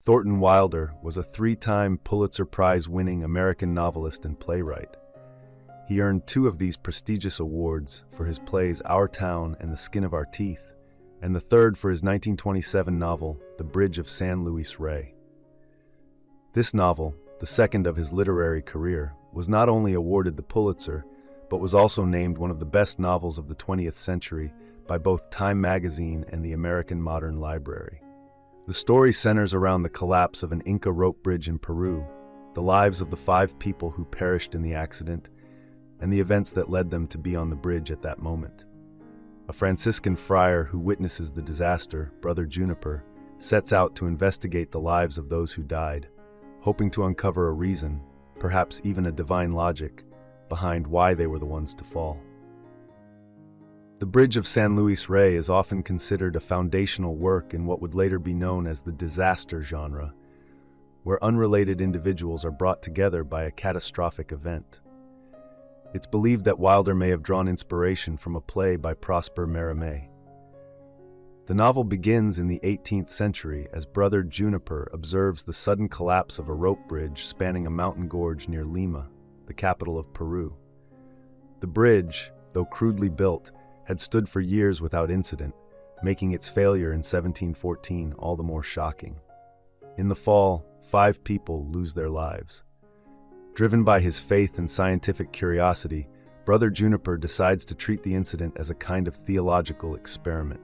Thornton Wilder was a three-time Pulitzer Prize-winning American novelist and playwright. He earned two of these prestigious awards for his plays Our Town and The Skin of Our Teeth, and the third for his 1927 novel, The Bridge of San Luis Rey. This novel, the second of his literary career, was not only awarded the Pulitzer, but was also named one of the best novels of the 20th century by both Time magazine and the American Modern Library. The story centers around the collapse of an Inca rope bridge in Peru, the lives of the 5 people who perished in the accident, and the events that led them to be on the bridge at that moment. A Franciscan friar who witnesses the disaster, Brother Juniper, sets out to investigate the lives of those who died, hoping to uncover a reason, perhaps even a divine logic, behind why they were the ones to fall. The Bridge of San Luis Rey is often considered a foundational work in what would later be known as the disaster genre, where unrelated individuals are brought together by a catastrophic event. It's believed that Wilder may have drawn inspiration from a play by Prosper Mérimée. The novel begins in the 18th century as Brother Juniper observes the sudden collapse of a rope bridge spanning a mountain gorge near Lima, the capital of Peru. The bridge, though crudely built, had stood for years without incident, making its failure in 1714 all the more shocking. In the fall, 5 people lose their lives. Driven by his faith and scientific curiosity, Brother Juniper decides to treat the incident as a kind of theological experiment.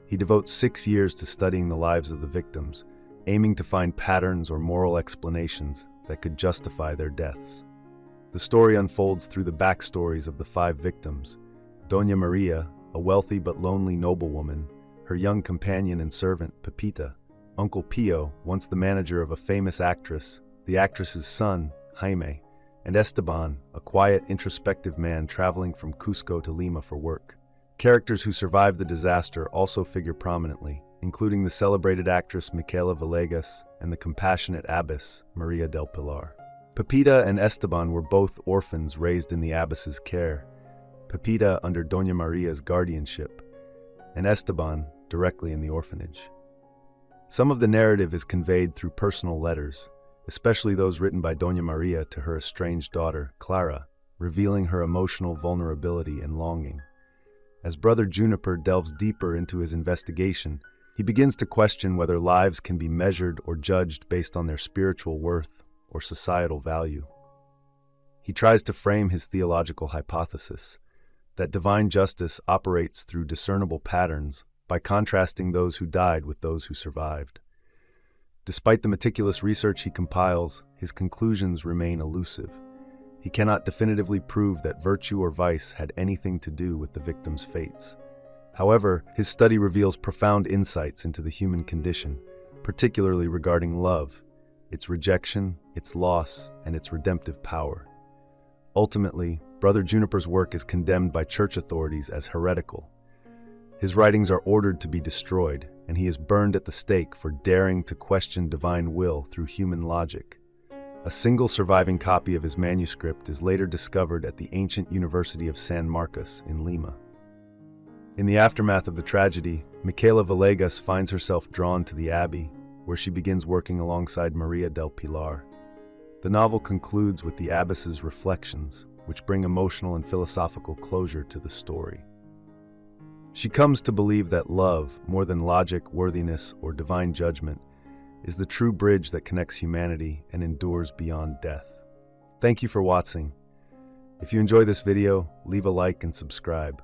He devotes 6 years to studying the lives of the victims, aiming to find patterns or moral explanations that could justify their deaths. The story unfolds through the backstories of the 5 victims: Doña Maria, a wealthy but lonely noblewoman, her young companion and servant, Pepita, Uncle Pio, once the manager of a famous actress, the actress's son, Jaime, and Esteban, a quiet, introspective man traveling from Cusco to Lima for work. Characters who survived the disaster also figure prominently, including the celebrated actress Micaela Villegas and the compassionate abbess, Maria del Pilar. Pepita and Esteban were both orphans raised in the abbess's care, Pepita under Doña Maria's guardianship, and Esteban directly in the orphanage. Some of the narrative is conveyed through personal letters, especially those written by Doña Maria to her estranged daughter, Clara, revealing her emotional vulnerability and longing. As Brother Juniper delves deeper into his investigation, he begins to question whether lives can be measured or judged based on their spiritual worth or societal value. He tries to frame his theological hypothesis that divine justice operates through discernible patterns by contrasting those who died with those who survived. Despite the meticulous research he compiles, his conclusions remain elusive. He cannot definitively prove that virtue or vice had anything to do with the victims' fates. However, his study reveals profound insights into the human condition, particularly regarding love, its rejection, its loss, and its redemptive power. Ultimately, Brother Juniper's work is condemned by church authorities as heretical. His writings are ordered to be destroyed, and he is burned at the stake for daring to question divine will through human logic. A single surviving copy of his manuscript is later discovered at the ancient University of San Marcos in Lima. In the aftermath of the tragedy, Micaela Villegas finds herself drawn to the abbey, where she begins working alongside Maria del Pilar. The novel concludes with the abbess's reflections, which bring emotional and philosophical closure to the story. She comes to believe that love, more than logic, worthiness, or divine judgment, is the true bridge that connects humanity and endures beyond death. Thank you for watching. If you enjoy this video, leave a like and subscribe.